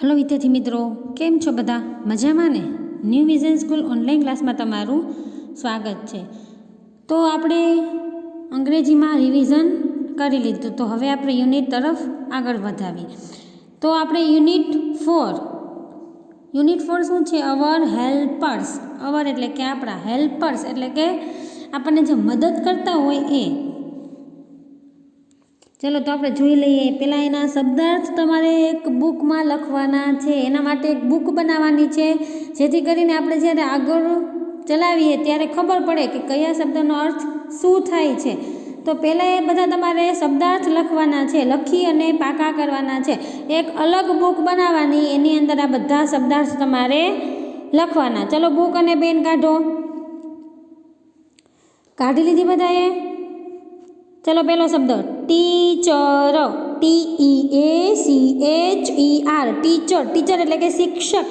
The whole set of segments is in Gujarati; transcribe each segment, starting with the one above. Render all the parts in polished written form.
હલો વિદ્યાર્થી મિત્રો, કેમ છો બધા? મજામાં ને? ન્યૂ વિઝન સ્કૂલ ઓનલાઈન ક્લાસમાં તમારું સ્વાગત છે. તો આપણે અંગ્રેજીમાં રિવિઝન કરી લીધું, તો હવે આપણે યુનિટ તરફ આગળ વધાવીએ. તો આપણે યુનિટ 4 શું છે? અવર હેલ્પર્સ. અવર એટલે કે આપણા, હેલ્પર્સ એટલે કે આપણને જે મદદ કરતા હોય એ. ચલો તો આપણે જોઈ લઈએ. પહેલાં એના શબ્દાર્થ તમારે એક બુકમાં લખવાના છે. એના માટે એક બુક બનાવવાની છે, જેથી કરીને આપણે જ્યારે આગળ ચલાવીએ ત્યારે ખબર પડે કે કયા શબ્દનો અર્થ શું થાય છે. તો પહેલાં એ બધા તમારે શબ્દાર્થ લખવાના છે, લખી અને પાકા કરવાના છે. એક અલગ બુક બનાવવાની, એની અંદર આ બધા શબ્દાર્થ તમારે લખવાના. ચલો બુક અને પેન કાઢો. કાઢી લીધી બધાએ? ચલો પહેલો શબ્દ ટીચર. TEACHER teacher. ટીચર એટલે કે શિક્ષક.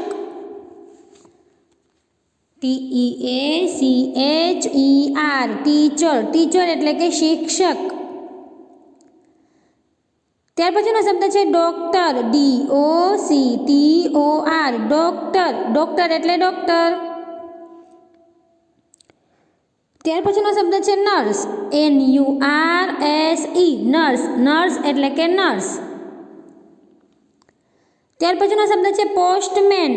TEACHER teacher. ટીચર એટલે કે શિક્ષક. ત્યાર પછીનો શબ્દ છે ડોક્ટર. DOCTOR doctor. ડોક્ટર એટલે ડોક્ટર. ત્યાર પછીનો શબ્દ છે નર્સ. NURSE nurse. નર્સ એટલે કે નર્સ. ત્યાર પછીનો શબ્દ છે પોસ્ટમેન.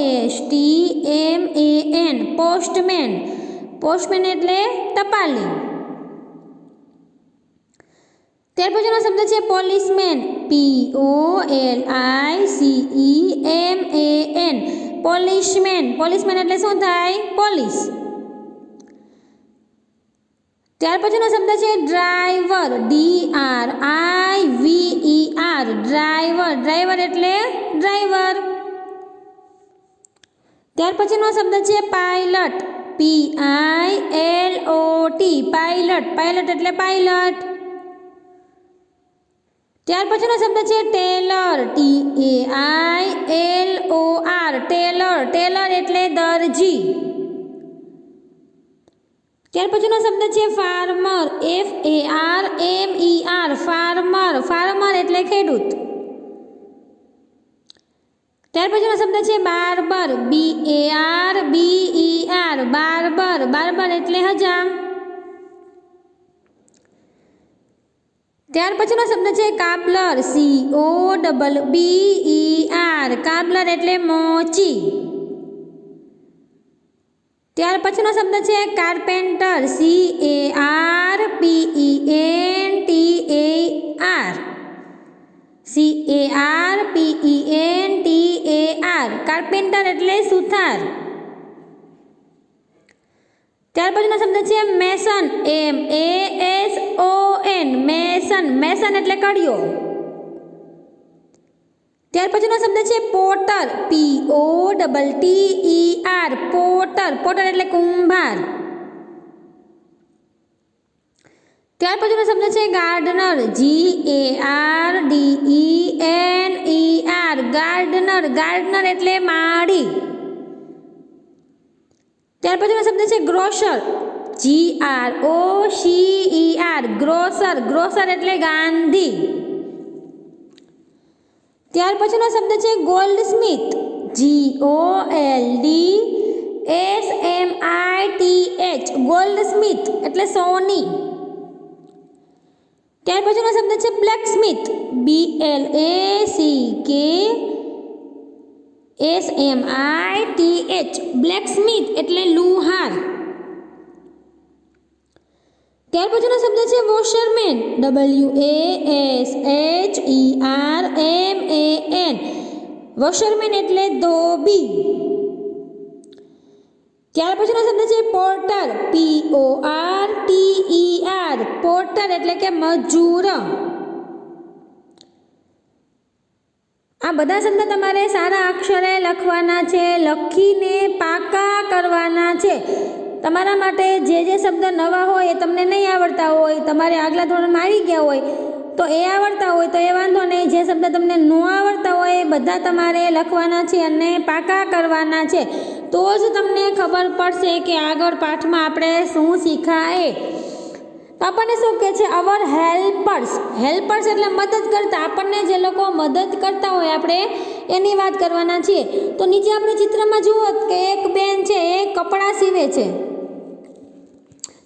POSTMAN postman. પોસ્ટમેન એટલે ટપાલી. ત્યાર પછીનો શબ્દ છે પોલીસમેન. POLICEMAN policeman. પોલીસમેન એટલે શું થાય? પોલીસ. ત્યાર પછીનો શબ્દ છે ડ્રાઈવર. DRIVER driver. ડ્રાઈવર એટલે ડ્રાઈવર. ત્યાર પછીનો શબ્દ છે પાયલટ. PILOT pilot. પાયલટ એટલે પાયલટ. ત્યાર પછીનો શબ્દ છે ટેલર. TAILOR Taylor. ટેલર એટલે દરજી. ત્યાર પછીનો શબ્દ છે ફાર્મર. FARMER farmer. ફાર્મર એટલે ખેડૂત. ત્યાર પછીનો શબ્દ છે બાર્બર. BARBER barber. બાર્બર એટલે હજામ. ત્યાર પછીનો શબ્દ છે કાબલર. COBBER કાબલર એટલે મોચી. ત્યાર પછીનો શબ્દ છે કાર્પેન્ટર. CARPENTER કાર્પેન્ટર એટલે સુથાર. ત્યાર પછીનો શબ્દ છે મેસન. MASON Mason. મેસન એટલે કડિયો. ત્યાર પછીનો શબ્દ છે પોટર. POTTER Potter. પોટર એટલે કુંભાર. ત્યાર પછીનો શબ્દ છે ગાર્ડનર. GARDENER gardener. ગાર્ડનર એટલે માળી. ત્યાર પછીનો શબ્દ છે ગ્રોસર. GROCER grocer. ગ્રોસર એટલે ગાંધી. ત્યાર પછીનો શબ્દ છે ગોલ્ડસ્મિથ. GOLDSMITH ગોલ્ડસ્મિથ એટલે સોની. ત્યાર પછીનો શબ્દ છે બ્લેકસ્મિથ. BLACKSMITH બ્લેકસ્મિથ એટલે લુહાર. ત્યાર પછીનો શબ્દ છે વોશરમેન. WASHERMAN વોશરમેન એટલે ધોબી. ત્યાર પછીનો શબ્દ છે પોર્ટર. PORTER પોર્ટર એટલે કે મજૂર. આ બધા શબ્દ તમારે સારા અક્ષરે લખવાના છે, લખીને પાકા કરવાના છે. તમારા માટે જે શબ્દ નવા હોય, એ તમને નહીં આવડતા હોય, તમારે આગલા ધોરણમાં આવી ગયા હોય તો એ આવડતા હોય તો એ વાંધો નહીં. જે શબ્દ તમને ન આવડતા હોય એ બધા તમારે લખવાના છે અને પાકા કરવાના છે. તો જ તમને ખબર પડશે કે આગળ પાઠમાં આપણે શું શીખાય. તો આપણને શું કહે છે? અવર હેલ્પર્સ. હેલ્પર્સ એટલે મદદ કરતા, આપણને જે લોકો મદદ કરતા હોય આપણે એની વાત કરવાના છીએ. તો નીચે આપણે ચિત્રમાં જુઓ કે એક બેન છે એ કપડાં સીવે છે,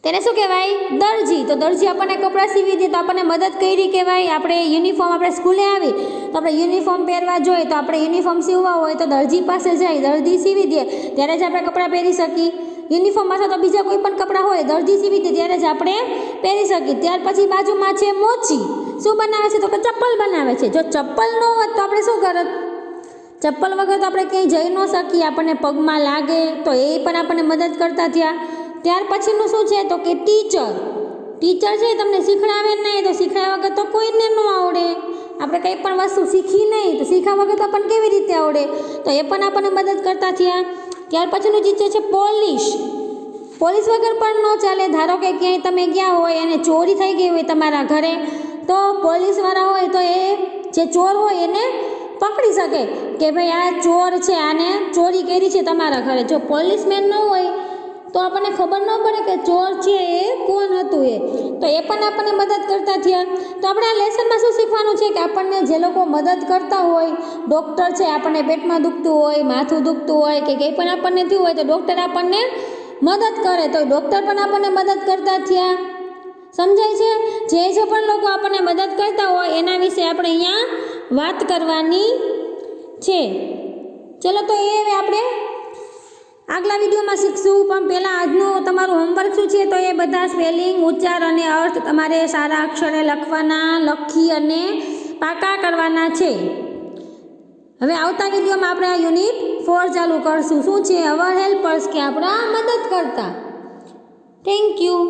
તેને શું કહેવાય? દરજી. તો દરજી આપણને કપડાં સીવી દે તો આપણને મદદ કરી કહેવાય. આપણે યુનિફોર્મ, આપણે સ્કૂલે આવી તો આપણે યુનિફોર્મ પહેરવા જોઈએ, તો આપણે યુનિફોર્મ સીવવા હોય તો દરજી પાસે જાય, દરજી સીવી દે ત્યારે જ આપણે કપડાં પહેરી શકીએ. યુનિફોર્મ અથવા તો બીજા કોઈ પણ કપડાં હોય દરજી સીવી દે ત્યારે જ આપણે પહેરી શકીએ. ત્યાર પછી બાજુમાં છે મોચી. શું બનાવે છે? તો કે ચપ્પલ બનાવે છે. જો ચપ્પલ ન હોત તો આપણે શું કરત? ચપ્પલ વગર તો આપણે ક્યાંય જઈ ન શકીએ, આપણને પગમાં લાગે, તો એ પણ આપણને મદદ કરતા થયા. ત્યાર પછીનું શું છે? તો કે ટીચર. ટીચર છે તમને શીખડાવે નહીં તો શીખડાવ્યા વગર તો કોઈને ન આવડે. આપણે કંઈ પણ વસ્તુ શીખી નહીં તો શીખ્યા વગર તો આપણને કેવી રીતે આવડે? તો એ પણ આપણને મદદ કરતા થયા. ત્યાર પછીનું ટીચર છે પોલીસ. પોલીસ વગર પણ ન ચાલે. ધારો કે ક્યાંય તમે ગયા હોય અને ચોરી થઈ ગઈ હોય તમારા ઘરે, તો પોલીસવાળા હોય તો એ જે ચોર હોય એને પકડી શકે કે ભાઈ આ ચોર છે, આને ચોરી કરી છે તમારા ઘરે. જો પોલીસમેન ન હોય તો આપણને ખબર ન પડે કે ચોર છે એ કોણ હતું એ. તો એ પણ આપણને મદદ કરતા થયા. તો આપણે આ લેસનમાં શું શીખવાનું છે કે આપણને જે લોકો મદદ કરતા હોય, ડૉક્ટર છે, આપણને પેટમાં દુખતું હોય, માથું દુખતું હોય કે કંઈ પણ આપણને થયું હોય તો ડૉક્ટર આપણને મદદ કરે, તો ડૉક્ટર પણ આપણને મદદ કરતા થયા. સમજાય છે? જે પણ લોકો આપણને મદદ કરતા હોય એના વિશે આપણે અહીંયા વાત કરવાની છે. ચલો તો એ હવે આપણે આગલા વિડીયોમાં શીખશું. પણ પહેલાં આજનું તમારું હોમવર્ક શું છે? તો એ બધા સ્પેલિંગ, ઉચ્ચાર અને અર્થ તમારે સારા અક્ષરે લખવાના, લખી અને પાકા કરવાના છે. હવે આવતા વિડીયોમાં આપણે આ યુનિટ 4 ચાલુ કરશું. શું છે? અવર હેલ્પર્સ, કે આપણા મદદ કરતા. Thank you.